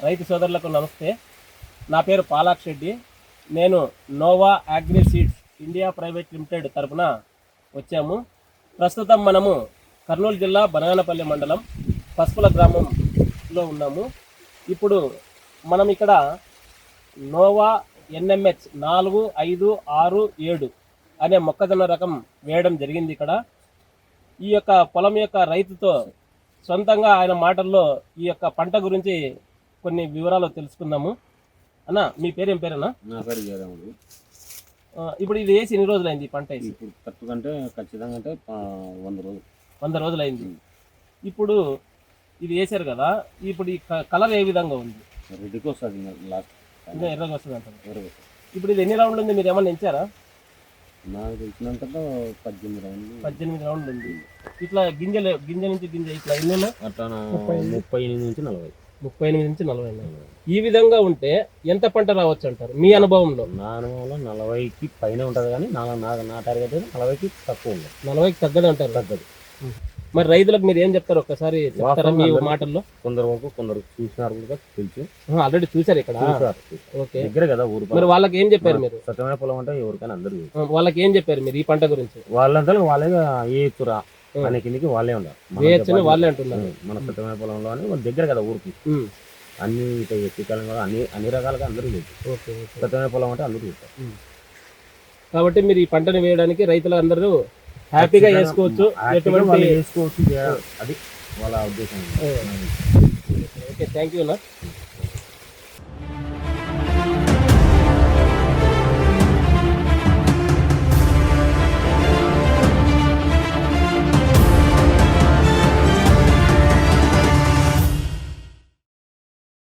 రైతు సోదరులకు నమస్తే. నా పేరు పాలాక్ష్ రెడ్డి. నేను Nova agri seeds India private limited తరపున వచ్చాము. ప్రస్తుతం మనము కర్నూలు జిల్లా బనగానపల్లి మండలం పసుపుల గ్రామంలో ఉన్నాము. ఇప్పుడు మనం ఇక్కడ నోవా NMH 4567 అనే మొక్కజొన్న రకం వేయడం జరిగింది. ఇక్కడ ఈ యొక్క పొలం యొక్క రైతుతో సొంతంగా ఆయన మాటల్లో ఈ యొక్క పంట గురించి కొన్ని వివరాలు తెలుసుకుందాము. అన్న, మీ పేరు ఏం పేరన్నా? నా పేరు జయరాముడు. ఇప్పుడు ఇది వేసి ఎన్ని రోజులైంది ఈ పంట వేసి? ఇప్పుడు ఖచ్చితంగా అంటే 100 రోజులైంది. ఇప్పుడు ఇది వేసారు కదా, ఇప్పుడు ఈ కలర్ ఏ విధంగా ఉంది? రెడ్డికి వస్తుంది, లాస్ట్ ఇంకా ఎర్రగా వస్తుంది అంటారు. ఎర్రగా. ఇప్పుడు ఇది ఎన్ని రౌండ్లు ఉంది? మీరు ఏమన్నా ఎంచారా? నాకు తెలిసినంత 18 రౌండ్లు. 18 రౌండ్లు ఉంది. ఇట్లా గింజ నుంచి గింజ ఇట్లా ఎన్ని ఉన్నాయి? అట్లా 38 నుంచి 40. 38 నుంచి 40. ఈ విధంగా ఉంటే ఎంత పంట రావచ్చు అంటారు మీ అనుభవంలో? నా అనుభవంలో 40కి పైన ఉంటుంది, కానీ నా టార్గెట్ 40కి తక్కువ ఉంది. 40కి తగ్గదు అంటారు. తగ్గదు. మరి రైతులకు మీరు ఏం చెప్తారు? ఒక్కసారి చెప్తారా మీ మాటల్లో? కొందరు చూసినారు కూడా తెలుసు. ఆల్రెడీ చూసారు ఇక్కడ. ఓకే, దగ్గర కదా ఊరు. మరి వాళ్ళకి ఏం చెప్పారు మీరు? స్వచ్ఛమైన పొలం అంటే ఎవరికైనా అందరూ. వాళ్ళకి ఏం చెప్పారు మీరు ఈ పంట గురించి? వాళ్ళంతా వాళ్ళే ఏ ఎత్తురా అనే కిందికి వాళ్ళే ఉన్నారు. వాళ్ళే అంటున్నారు. మన స్వచ్ఛమైన పొలంలో అని వాళ్ళ దగ్గర కదా ఊరికి. అన్ని ఎత్తికాలం కూడా అన్ని రకాలుగా అందరూ లేదు. స్వచ్ఛమైన పొలం అంటే అందరూ చెప్తారు. కాబట్టి మీరు ఈ పంటను వేయడానికి రైతులు అందరూ హ్యాపీగా చేసుకోవచ్చు. చేసుకోవచ్చు, అది వాళ్ళ ఉద్దేశం. ఓకే, థ్యాంక్ యూ అన్న.